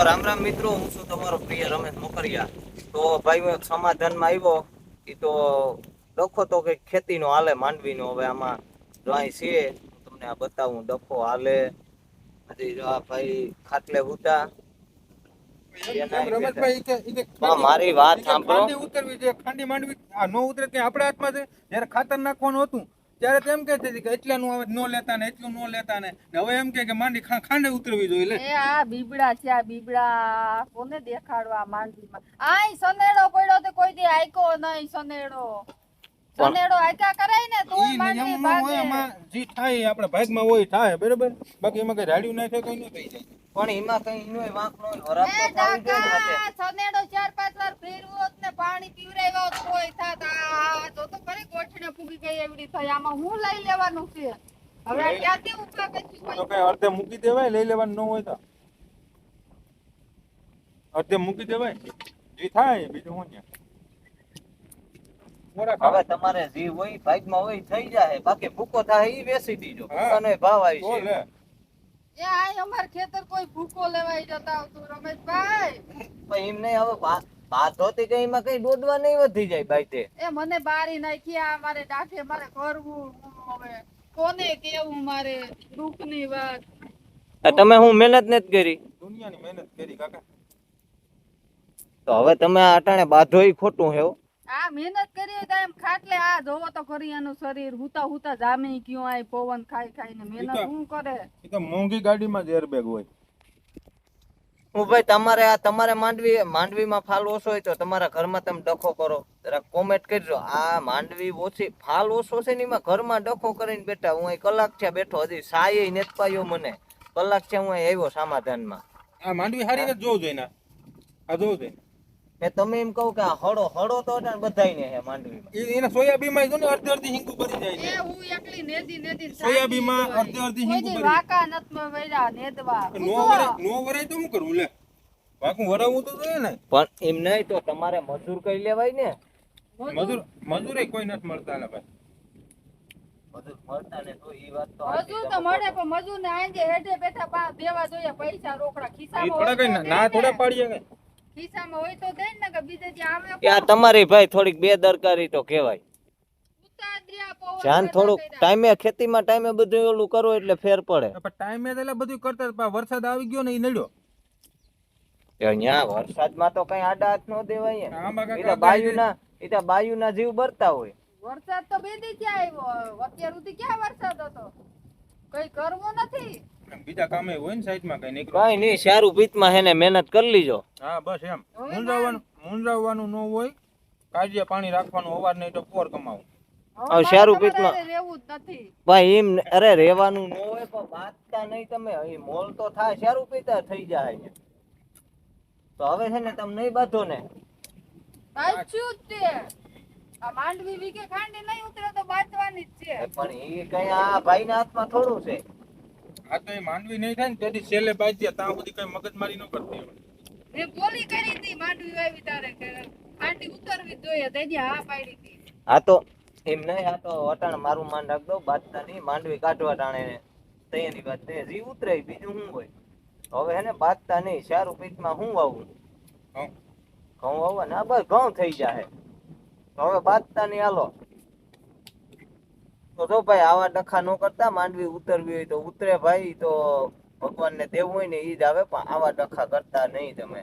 રામ રામ મિત્રો, હું છું તમારો પ્રિય રમેશ મોકરિયા. તો ભાઈ હું એક સમાધાનમાં આવ્યો. એ તો ડખો તો કઈક ખેતીનો હાલે માંડવીનો. હવે આમાં જો અહીં છે તમને આ બતાવું. ડખો હાલે હજી જો આ ભાઈ ખાટલે ઉતા મારી વાત સાંભળો. ઉતરવી છે ખાંડી માંડવી આ નો ઉતરે કે આપણા હાથમાં છે. જયારે ખાતર નાખવાનું હતું ત્યારે તેમ કહેતી હતી કે એટલાનું આવે નો લેતા ને એટલું નો લેતા ને હવે એમ કે માંડી ખાંડે ઉતરવી જોઈએ. લે એ આ બીબડા છે, આ બીબડા કોને દેખાડવા માંડવીમાં. આય સનેડો પડ્યો તો કોઈ દી આયકો નહીં. સનેડો આયકા કરાય ને તો માંડવી ભાગે. એમાં જી થાય આપણે ભાગમાં હોય થાય બરાબર. બાકી એમાં કઈ રાડ્યું નાખે કઈ ન થઈ જાય. પણ એમાં કઈ ઇનોય વાંક નો વરાપ તો થાવી જોઈએ ને હાથે. સનેડો 4-5 વાર ફેરવ્યો ને પાણી પીવરાવ્યો તો કોઈ થાત. આ તો ખરી ગોઠણે ફૂગી ગઈ એવડી થઈ. આમાં હું લઈ લેવાનું છે હવે? ક્યાંથી ઉભા કરી તો કઈ અડધે મૂકી દેવાય, લઈ લેવાનું ન હોય તો અડધે મૂકી દેવાય. જી થાય બીજું હું ત્યાં હવે તમારે જે હોય ભાગમાં હોય થઈ જાય. બાકી ભૂકો થાય ઈ વેચી દીજો. ભૂકાનો ભાવ આવી છે. એ આ અમાર ખેતર કોઈ ભૂકો લેવાય જતા આવતું રમેશભાઈ. પણ એમ નહીં. હવે બાત હોતી કઈ એમાં કઈ દોડવા નહીં વધી જાય ભાઈ. તે એ મને બારી નાખી. આ મારે ડાઠે મારે કરવું. હવે કોને કેવું મારે દુઃખની વાત. તમે હું મહેનત નથી કરી. દુનિયાની મહેનત કરી કાકા. તો હવે તમે આ અટાણે બાધો ઈ ખોટું હે. આ મહેનત કરી હોય તો એમ ખાટલે આ જોવો તો ખરી એનું શરીર હુતા હુતા જામી ગયું. આ પવન ખાઈ ખાઈને મહેનત શું કરે. એ તો મોંઘી ગાડીમાં જ એરબેગ હોય. હું ભાઈ તમારે માંડવીમાં ફાલ ઓછો હોય તો તમારા ઘરમાં તમે ડખો કરો. જરા કોમેન્ટ કરજો. આ માંડવી ઓછી ફાલ ઓછો છે ને એમાં ઘરમાં ડખો કરીને બેઠા. હું અહીં કલાક છે બેઠો, હજી સાય નથી પાયો મને. કલાક છે હું અહીં આવ્યો સમાધાનમાં. આ માંડવી હારી ને જોવું જોઈએ. આ જોવું જોઈએ. તમે એમ કહું કે હળો તો બધાય ને હે માંડવીમાં. એના સોયાબીનમાં જો ને અડધી હિંગુ ભરી જાય છે. એ હું એકલી નેદી સોયાબીનમાં અડધી હિંગુ ભરી વાકા નત વૈરા નેદવા. નો વરાય તો શું કરવું? લે વાકું વરાવવું તો જોઈએ ને. પણ એમ નહીં તો તમારે મજૂર કઈ લેવાય ને. મજૂરે કોઈ નથી મળતા ને ભાઈ. મજૂર મળતા ને તો ઈ વાત તો મજૂર તો મળે પણ મજૂર ને આંજે હેઠે બેઠા દેવા જોઈએ પૈસા રોકડા ખિસ્સામાં. થોડા કઈ ના થોડા પાડીએ કઈ ખિસ્સામાં હોય તો દે ને કે બીજે જે આવે. યા તમારી ભાઈ થોડીક બેદરકારી તો કહેવાય. જાન થોડુંક ટાઈમે ખેતીમાં ટાઈમે બધું ઓલું કરો એટલે ફેર પડે. ટાઈમે એટલે બધું કરતા વરસાદ આવી ગયો ને એ નડ્યો. અહીંયા વરસાદમાં તો કઈ આડા હાથ નો દેવાય. બાયુના જીવ બરતા હોય. વરસાદ તો બેદી ક્યાં આવ્યો? અત્યાર સુધી ક્યાં વરસાદ હતો? કઈ કરવું નથી. બીજા કામે હોય ને સાઈડમાં કઈ નીકળો. કઈ નહીં, સારું પીતમાં હેને મહેનત કરી લીજો. હા બસ એમ. મૂંઝાવવાનું ન હોય. કાળજી પાણી રાખવાનું. અવાર નહીં તો પોર કમાવું. હવે સારું પીતમાં રહેવું જ નથી ભાઈ. એમ અરે રહેવાનું ન હોય પણ વાંચતા નહીં તમે. મોલ તો થાય, સારું પીતા થઈ જાય. તો હવે છે ને તમે નહીં બાંધો ને. સાચું જ તે. આ માંડવી વીકે ખાંડી નહીં ઉતરે તો બાંધવાની જ છે. પણ એ કઈ આ ભાઈના હાથમાં થોડું છે. આ તો એ માંડવી નહીં થાય ને તેથી છેલ્લે બાંધ્યા ત્યાં સુધી કઈ મગજમારી ન કરતી. મેં બોલી કરી હતી માંડવી વાવી તારે કે ખાંડી ઉતરવી જોઈએ. તેની હા પાડી હતી. હા તો એમ નહીં. આ તો અટાણ મારું માન રાખ દો. બાંધતા નહીં. માંડવી કાઢવા ટાણે તૈયારી વાત તે જી ઉતરે બીજું શું હોય. હવે હે ને બાંધતા નહીં. સારું પીકમાં શું વાવું? ઘઉં વાવવા ના બસ ઘઉં થઈ જાય. હવે બાંધતા નહીં. હાલો તો જો ભાઈ આવા ડખા ન કરતા. માંડવી ઉતરવી હોય તો ઉતરે ભાઈ. તો ભગવાનને દેવું હોય ને ઈ જ આવે. પણ આવા ડખા કરતા નહીં તમે.